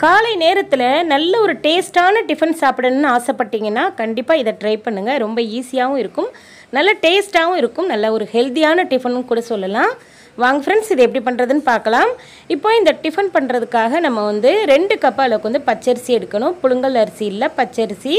காலை நேரத்தில் நல்ல ஒரு டேஸ்ட்டான டிஃபன் சாப்பிடணும்னு ஆசைப்பட்டீங்கன்னா கண்டிப்பாக இதை ட்ரை பண்ணுங்கள். ரொம்ப ஈஸியாகவும் இருக்கும், நல்ல டேஸ்ட்டாகவும் இருக்கும், நல்ல ஒரு ஹெல்த்தியான டிஃபனும் கூட சொல்லலாம். வாங்க ஃப்ரெண்ட்ஸ், இது எப்படி பண்ணுறதுன்னு பார்க்கலாம். இப்போ இந்த டிஃபன் பண்ணுறதுக்காக நம்ம 2 கப் அளவுக்கு பச்சரிசி எடுக்கணும். புழுங்கல் அரிசி இல்லை, பச்சரிசி.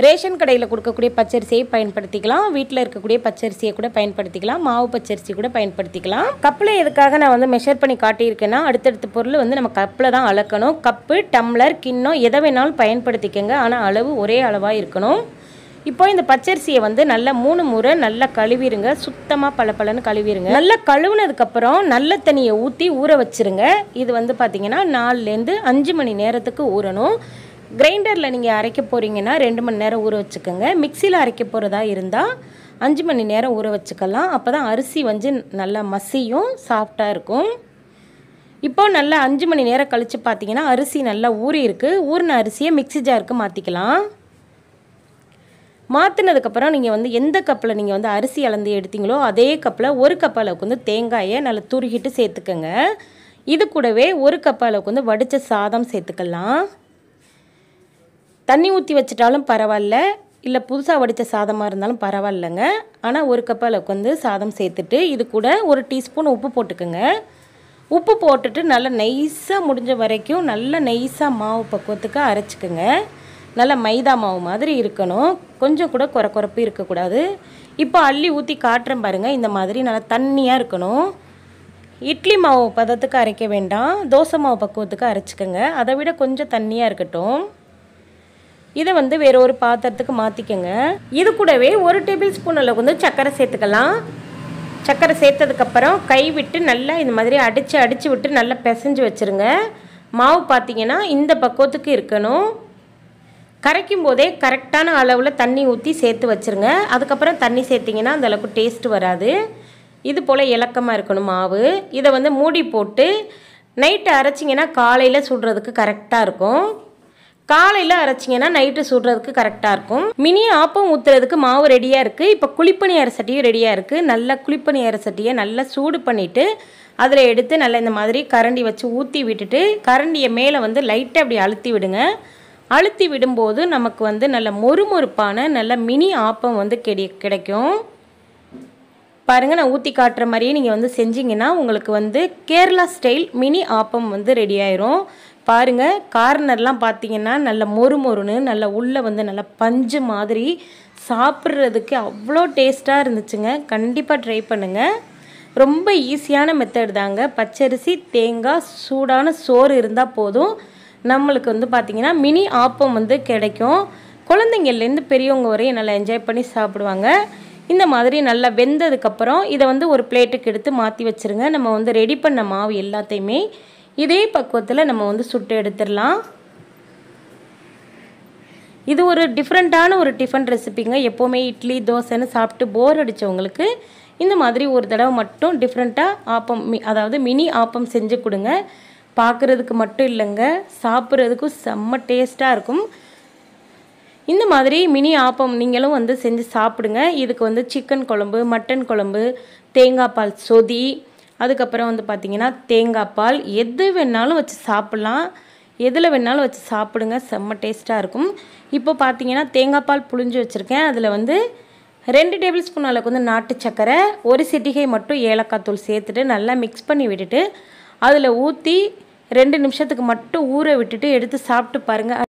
ரேஷன் கடையில் கொடுக்கக்கூடிய பச்சரிசியை பயன்படுத்திக்கலாம், வீட்டில் இருக்கக்கூடிய பச்சரிசியை கூட பயன்படுத்திக்கலாம், மாவு பச்சரிசி கூட பயன்படுத்திக்கலாம். கப்பில் எதுக்காக நான் மெஷர் பண்ணி காட்டியிருக்கேன்னா, அடுத்தடுத்த பொருள் நம்ம கப்பில் தான் அளக்கணும். கப்பு, டம்ளர், கிண்ணம் எதை வேணாலும் பயன்படுத்திக்கங்க, ஆனால் அளவு ஒரே அளவாக இருக்கணும். இப்போ இந்த பச்சரிசியை நல்லா 3 முறை நல்லா கழுவிடுங்க. சுத்தமாக பளபளன்னு கழுவிடுங்க. நல்லா கழுவுனதுக்கப்புறம் நல்ல தண்ணியை ஊற்றி ஊற வச்சுருங்க. இது பார்த்திங்கன்னா 4லேருந்து 5 மணி நேரத்துக்கு ஊறணும். கிரைண்டரில் நீங்கள் அரைக்க போகிறீங்கன்னா 2 மணி நேரம் ஊற வச்சுக்கோங்க. மிக்சியில் அரைக்க போகிறதா இருந்தால் 5 மணி நேரம் ஊற வச்சுக்கலாம். அப்போ தான் அரிசி நல்லா மசியும், சாஃப்டாக இருக்கும். இப்போ நல்லா 5 மணி நேரம் கழித்து பார்த்தீங்கன்னா அரிசி நல்லா ஊறி இருக்குது. ஊறின அரிசியை மிக்சி ஜாருக்கு மாற்றிக்கலாம். மாற்றினதுக்கப்புறம் நீங்கள் எந்த கப்பில் நீங்கள் அரிசி அளந்து எடுத்தீங்களோ அதே கப்பில் 1 கப் அளவுக்கு தேங்காயை நல்லா துருகிட்டு சேர்த்துக்கோங்க. இது கூடவே 1 கப் அளவுக்கு வடித்த சாதம் சேர்த்துக்கலாம். தண்ணி ஊற்றி வச்சிட்டாலும் பரவாயில்ல, இல்லை புதுசாக வடித்த சாதமாக இருந்தாலும் பரவாயில்லைங்க. ஆனால் 1 கப் அளவுக்கு சாதம் சேர்த்துட்டு இது கூட 1 டீஸ்பூன் உப்பு போட்டுக்கோங்க. உப்பு போட்டுட்டு நல்லா நைஸாக முடிஞ்ச வரைக்கும் நல்லா நைஸாக மாவு பக்குவத்துக்கு அரைச்சிக்கோங்க. நல்லா மைதா மாவு மாதிரி இருக்கணும், கொஞ்சம் கூட குறப்பு இருக்கக்கூடாது. இப்போ அள்ளி ஊற்றி காட்டுறேன் பாருங்கள். இந்த மாதிரி நல்லா தண்ணியாக இருக்கணும். இட்லி மாவு பதத்துக்கு அரைக்க வேண்டாம், தோசை மாவு பக்குவத்துக்கு அரைச்சிக்கோங்க. அதை விட கொஞ்சம் தண்ணியாக இருக்கட்டும். இதை வேறு ஒரு பாத்திரத்துக்கு மாற்றிக்கோங்க. இது கூடவே 1 டேபிள் ஸ்பூன் அளவுக்கு சர்க்கரை சேர்த்துக்கலாம். சர்க்கரை சேர்த்ததுக்கப்புறம் கை விட்டு நல்லா இந்த மாதிரி அடித்து விட்டு நல்லா பிசைஞ்சு வச்சுருங்க. மாவு பார்த்திங்கன்னா இந்த பக்குவத்துக்கு இருக்கணும். கரைக்கும் போதே கரெக்டான அளவில் தண்ணி ஊற்றி சேர்த்து வச்சுருங்க. அதுக்கப்புறம் தண்ணி சேர்த்திங்கன்னா அந்தளவுக்கு டேஸ்ட்டு வராது. இது போல் இலக்கமாக இருக்கணும் மாவு. இதை மூடி போட்டு நைட்டு அரைச்சிங்கன்னா காலையில் சுடுறதுக்கு கரெக்டாக இருக்கும். காலையில் அரைச்சிங்கன்னா நைட்டு சுடுறதுக்கு கரெக்டாக இருக்கும். மினி ஆப்பம் ஊற்றுறதுக்கு மாவு ரெடியாக இருக்குது. இப்போ குழிப்பணியார சட்டியும் ரெடியாக இருக்குது. நல்லா குழிப்பணியார சட்டியை நல்லா சூடு பண்ணிவிட்டு அதில் எடுத்து நல்லா இந்த மாதிரி கரண்டி வச்சு ஊற்றி விட்டுட்டு கரண்டியை மேலே லைட்டாக அப்படி அழுத்தி விடுங்க. அழுத்தி விடும்போது நமக்கு நல்ல மொறுமொறுப்பான நல்ல மினி ஆப்பம் கிடைக்கும். பாருங்கள், நான் ஊற்றி காட்டுற மாதிரியே நீங்கள் செஞ்சிங்கன்னா உங்களுக்கு Kerala style mini appam ready ஆயிரும். பாருங்கள், கார்னர்லாம் பார்த்தீங்கன்னா நல்ல மொறுமொறுன்னு நல்ல உள்ளே நல்ல பஞ்சு மாதிரி சாப்பிட்றதுக்கு அவ்வளோ டேஸ்ட்டாக இருந்துச்சுங்க. கண்டிப்பாக ட்ரை பண்ணுங்கள். ரொம்ப ஈஸியான மெத்தட் தாங்க. பச்சரிசி, தேங்காய், சூடான சோறு இருந்தால் போதும், நம்மளுக்கு பார்த்திங்கன்னா மினி ஆப்பம் கிடைக்கும். குழந்தைங்கள்லேருந்து பெரியவங்க வரையும் நல்லா என்ஜாய் பண்ணி சாப்பிடுவாங்க. இந்த மாதிரி நல்லா வெந்ததுக்கப்புறம் இதை ஒரு பிளேட்டுக்கு எடுத்து மாற்றி வச்சுருங்க. நம்ம ரெடி பண்ண மாவு எல்லாத்தையுமே இதே பக்குவத்தில் நம்ம சுட்டு எடுத்துடலாம். இது ஒரு டிஃப்ரெண்ட்டான ஒரு டிஃபன் ரெசிபிங்க. எப்போவுமே இட்லி தோசைன்னு சாப்பிட்டு போர் அடித்தவங்களுக்கு இந்த மாதிரி ஒரு தடவை மட்டும் டிஃப்ரெண்ட்டாக ஆப்பம், அதாவது மினி ஆப்பம் செஞ்சு கொடுங்க. பார்க்குறதுக்கு மட்டும் இல்லைங்க, சாப்பிட்றதுக்கும் செம்ம டேஸ்ட்டாக இருக்கும். இந்த மாதிரி மினி ஆப்பம் நீங்களும் செஞ்சு சாப்பிடுங்க. இதுக்கு சிக்கன் குழம்பு, மட்டன் குழம்பு, தேங்காய் பால் சொதி, அதுக்கப்புறம் பார்த்திங்கன்னா தேங்காய் பால், எது வேணாலும் வச்சு சாப்பிட்லாம். எதில் வேணாலும் வச்சு சாப்பிடுங்க, செம்ம டேஸ்ட்டாக இருக்கும். இப்போ பார்த்திங்கன்னா தேங்காய் பால் புழிஞ்சு வச்சுருக்கேன். அதில் 2 டேபிள் ஸ்பூன் அளவுக்கு நாட்டு சர்க்கரை, 1 சிட்டிகை மட்டும் ஏலக்காய் தூள் சேர்த்துட்டு நல்லா மிக்ஸ் பண்ணி விட்டுட்டு அதில் ஊற்றி 2 நிமிஷத்துக்கு மட்டும் ஊற விட்டுட்டு எடுத்து சாப்பிட்டு பாருங்கள்.